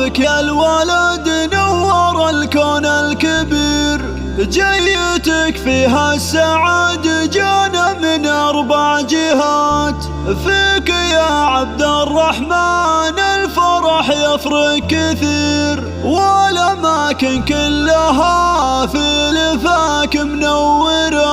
بك يا الولد نور الكون الكبير، جيتك فيها السعادة جانا من 4 جهات. فيك يا عبد الرحمن الفرح يفرق كثير، والأماكن كلها في لفاك منورات.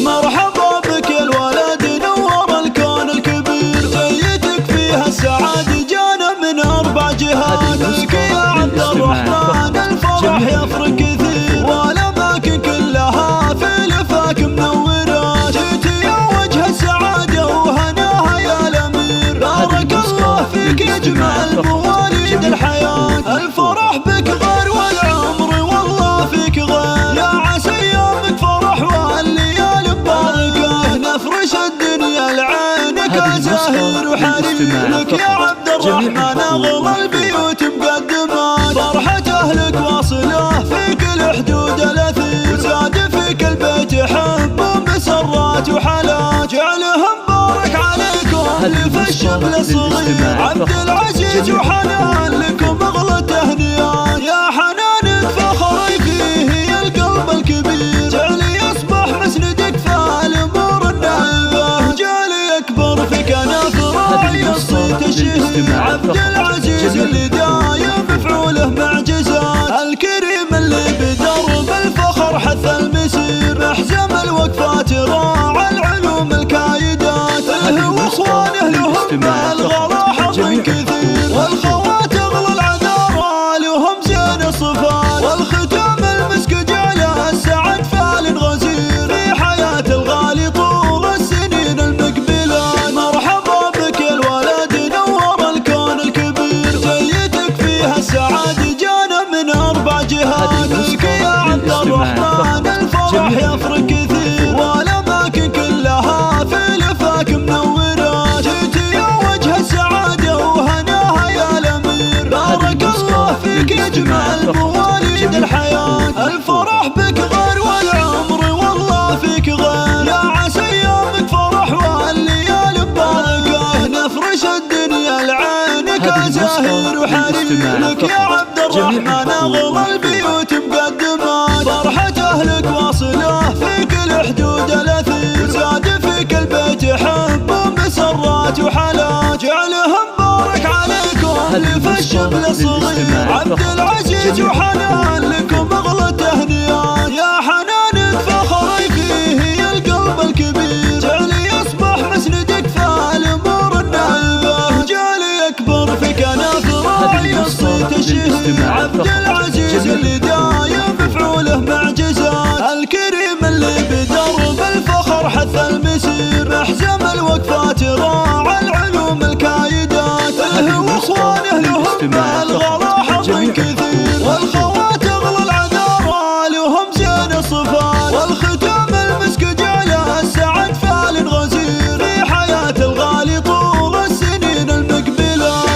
مرحبا بك يا الولد نور الكون الكبير، جيتك فيها السعادة جانا من 4 جهات. فيك يا عبد الرحمن الفرح يفرق كثير، والأماكن كلها في لفاك منورات. جيت يا وجه السعادة وهناها يا الأمير، بارك الله فيك يجمع المواليد الحياة. الفرح بك غير والعمر والله فيك غير، يا عسى يومك فرح والليالي مباركة. نفرش الدنيا لعينك زاهر وحرير، لك يا عبد الرحمن أغلى البيوت مقدمات. فرحة أهلك واصلة في كل حدود الأثير، وزاد فيك البيت حب ومسرات وحلا. جعلهم بارك عليكم في الشبل الصغير، عبد العزيز وحنان لكم أغلى تهنئات. يا حنان فخري فيه القلب الكبير، جعلي يصبح مسندك في الأمور النائبة. جعلي يكبر في كنف راعي الصيت الشهير، عبد العزيز اللي دايم مفعوله معجزات. الكريم اللي بدرب الفخر حث المسير، محزم الوقفات راعى العلوم الكايدات. له واخوانه لهم الغلا حظ كثير، والخوات اغلى العذارى لهم زين الصفات. والختام المسك جعله السعد فال غزير، في حياة الغالي طول السنين المقبلات. مرحبا بك يا الولد نور الكون الكبير، جيتك فيها السعادة جانا من 4 جهات. فيك يا عبد الرحمن الفرح يفرق كثير، والأماكن كلها في لفاك منورات. جيت يا وجه السعادة وهناها يا الأمير، بارك الله فيك يجمع المواليد الحياة. الفرح بك غير والعمر والله فيك غير، يا عسى يومك فرح والليالي مباركة. نفرش الدنيا لعينك زاهر وحرير، لك يا عبد الرحمن أغلى البيوت مقدمات. فرحة أهلك واصلة في كل حدود الأثير، وزاد فيك البيت حب ومسرات وحلا. جعلهم بارك عليكم في الشبل الصغير، عبد العزيز وحنان لكم أغلى تهنئات. يا حنان فخري فيه القلب الكبير، جعلي يصبح مسندك في الأمور النائبة. جعلي يكبر في كنف راعي الصيت الشهير، عبد العزيز اللي دايم مفعوله معجزات. الكريم اللي بدرب الفخر حث المسير، محزم الوقفات راعى العلوم الكايدات. له واخوانه لهم الغلا